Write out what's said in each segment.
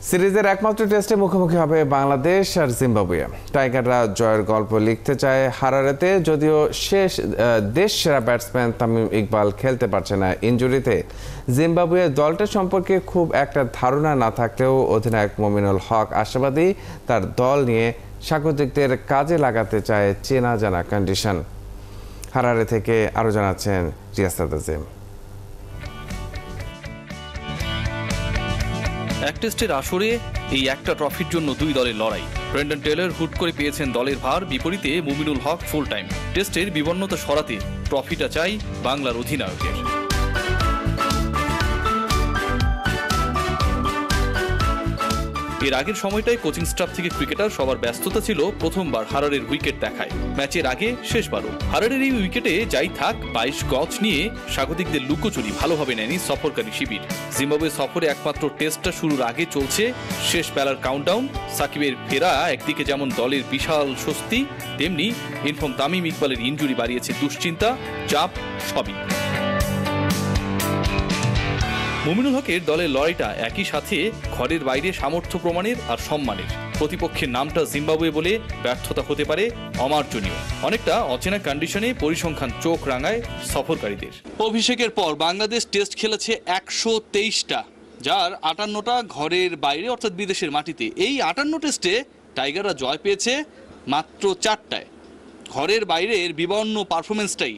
সিরিজের একমাত্র টেস্টে মুখোমুখি হবে বাংলাদেশ আর জিম্বাবুয়ে। টাইগাররা জয়ের গল্প লিখতে চায় হারারেতে, যদিও দেশ সেরা ব্যাটসম্যান তামিম ইকবাল খেলতে পারছে না ইনজুরিতে। জিম্বাবুয়ের দলটা সম্পর্কে খুব একটা ধারণা না থাকলেও অধিনায়ক মুমিনুল হক আশাবাদী তার দল নিয়ে স্বাগতিকদের কাজে লাগাতে চায় চেনা জানা কন্ডিশন। হারারে থেকে আরও জানাচ্ছেন রিয়াসাত আজিম। এক টেস্টের আসরে এই একটা ট্রফির জন্য দুই দলের লড়াই। ব্রেন্ডন টেলর হুট করে পেয়েছেন দলের ভার, বিপরীতে মুমিনুল হক ফুল টাইম। টেস্টের বিবর্ণতা সরাতে ট্রফিটা চাই বাংলার অধিনায়কের। এর আগের সময়টায় কোচিং স্টাফ থেকে ক্রিকেটার সবার ব্যস্ততা ছিল প্রথমবার হারারের উইকেট দেখায়। ম্যাচের আগে শেষবারও হারারের এই উইকেটে যাই থাক 22 গজ নিয়ে স্বাগতিকদের লুকোচুরি ভালোভাবে নেয়নি সফরকারী শিবির। জিম্বাবুয়ে সফরে একমাত্র টেস্টটা শুরুর আগে চলছে শেষ বেলার কাউন্টডাউন। সাকিবের ফেরা একদিকে যেমন দলের বিশাল স্বস্তি, তেমনি ইনফর্ম তামিম ইকবালের ইনজুরি বাড়িয়েছে দুশ্চিন্তা, চাপ সবই। মুমিনুল হকের দলের লড়াইটা একই সাথে ঘরের বাইরে সামর্থ্য প্রমাণের আর সম্মানের। প্রতিপক্ষের নামটা জিম্বাবুয়ে বলে ব্যর্থতা হতে পারে অমার্জনীয়। অনেকটা অচেনা কন্ডিশনে পরিসংখ্যান চোখ রাঙায় সফরকারীদের। অভিষেকের পর বাংলাদেশ টেস্ট খেলেছে 123টা, যার 58টা ঘরের বাইরে অর্থাৎ বিদেশের মাটিতে। এই 58 টেস্টে টাইগাররা জয় পেয়েছে মাত্র 4টায়। ঘরের বাইরের বিবর্ণ পারফরমেন্সটাই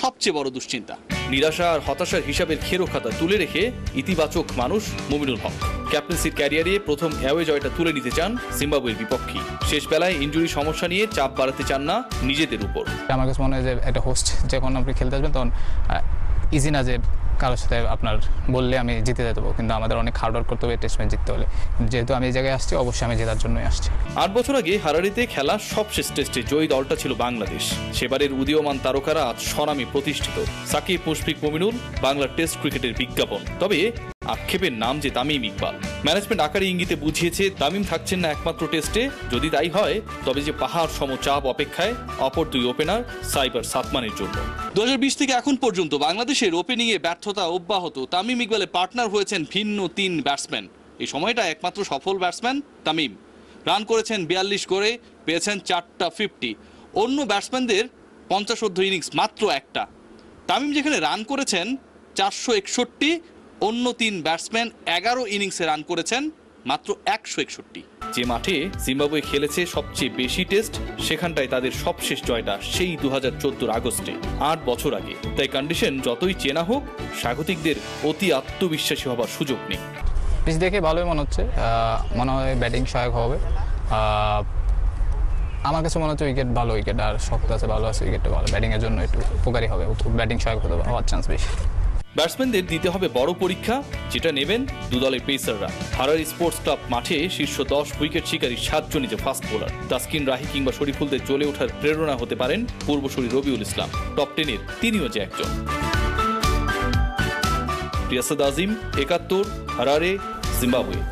সবচেয়ে বড় দুশ্চিন্তা। নিরাশা আর হতাশার হিসাবের খেরো খাতা তুলে রেখে ইতিবাচক মানুষ মুমিনুল হক। ক্যাপ্টেন্সির ক্যারিয়ারে প্রথম অ্যাওয়ে জয়টা তুলে নিতে চান জিম্বাবুয়ের বিপক্ষে। শেষ বেলায় ইনজুরি সমস্যা নিয়ে চাপ বাড়াতে চান না নিজেদের উপর। আমার কাছে মনে হয় যে একটা হোস্ট যখন আপনি খেলতে আসবেন তখন ইজি না যে কারোর সাথে আপনার বললে আমি জিতে যেতে পারবো, কিন্তু আমাদের অনেক হার্ড ওয়ার্ক করতে হবে টেস্ট ম্যাচ জিততে হলে। যেহেতু আমি এই জায়গায় আসছি, অবশ্যই আমি জেতার জন্যই আসছি। 8 বছর আগে হারারিতে খেলা সবশেষ টেস্টে জয়ী দলটা ছিল বাংলাদেশ। সেবারের উদীয়মান তারকারা আজ স্বনামে প্রতিষ্ঠিত। সাকিব, মুশফিক, মুমিনুল বাংলার টেস্ট ক্রিকেটের বিজ্ঞাপন। তবে আক্ষেপের নাম যে তামিম ইকবাল। ম্যানেজমেন্ট আকারে ইঙ্গিতে বুঝিয়েছে তামিম থাকছেন না একমাত্র টেস্টে। যদি তাই হয় তবে যে পাহাড় সম চাপ অপেক্ষায় অপর দুই ওপেনার সাইবার সাতমানের জন্য। 2020 থেকে এখন পর্যন্ত বাংলাদেশের ওপেনিংয়ে ব্যর্থতা অব্যাহত। তামিম ইকবালের পার্টনার হয়েছেন ভিন্ন 3 ব্যাটসম্যান। এই সময়টা একমাত্র সফল ব্যাটসম্যান তামিম। রান করেছেন 42 করে, পেয়েছেন 4টা 50। অন্য ব্যাটসম্যানদের 50 ইনিংস মাত্র একটা। তামিম যেখানে রান করেছেন 461, অন্য 3 ব্যাটসম্যান 11 ইনিংসে রান করেছেন মাত্র 161। যে মাঠে জিম্বাবুয়ে খেলেছে সবচেয়ে বেশি টেস্ট, সেখানটায় তাদের সবশেষ জয়টা সেই 2014 আগস্টে, 8 বছর আগে। তাই কন্ডিশন যতই চেনা হোক, স্বাগতিকদের অতি আত্মবিশ্বাসী হবার সুযোগ নেই। পিচ দেখে ভালোই মনে হচ্ছে, মনে হয় ব্যাটিং সহায়ক হবে। আমার কাছে মনে হচ্ছে উইকেট ভালো, উইকেট আর শক্ত আছে, ভালো আছে, উইকেটটা ভালো। ব্যাটিংয়ের জন্য একটু উপকারী হবে, ব্যাটিং সহায়ক হওয়ার চান্স বেশি। ব্যাটসম্যানদের দিতে হবে বড় পরীক্ষা, যেটা নেবেন দু দলের পেসাররা। হারারি স্পোর্টস ক্লাব মাঠে শীর্ষ 10 উইকেট শিকারী 7 জনই যে ফাস্ট বোলার। তাসকিন, রাহি কিংবা শরীফুলদের জ্বলে ওঠার প্রেরণা হতে পারেন পূর্বসূরি রবিউল ইসলাম। টপ 10-এর তিনিও যে একজন। রিয়াসাত আজিম, 71, হারারে, জিম্বাবুয়ে।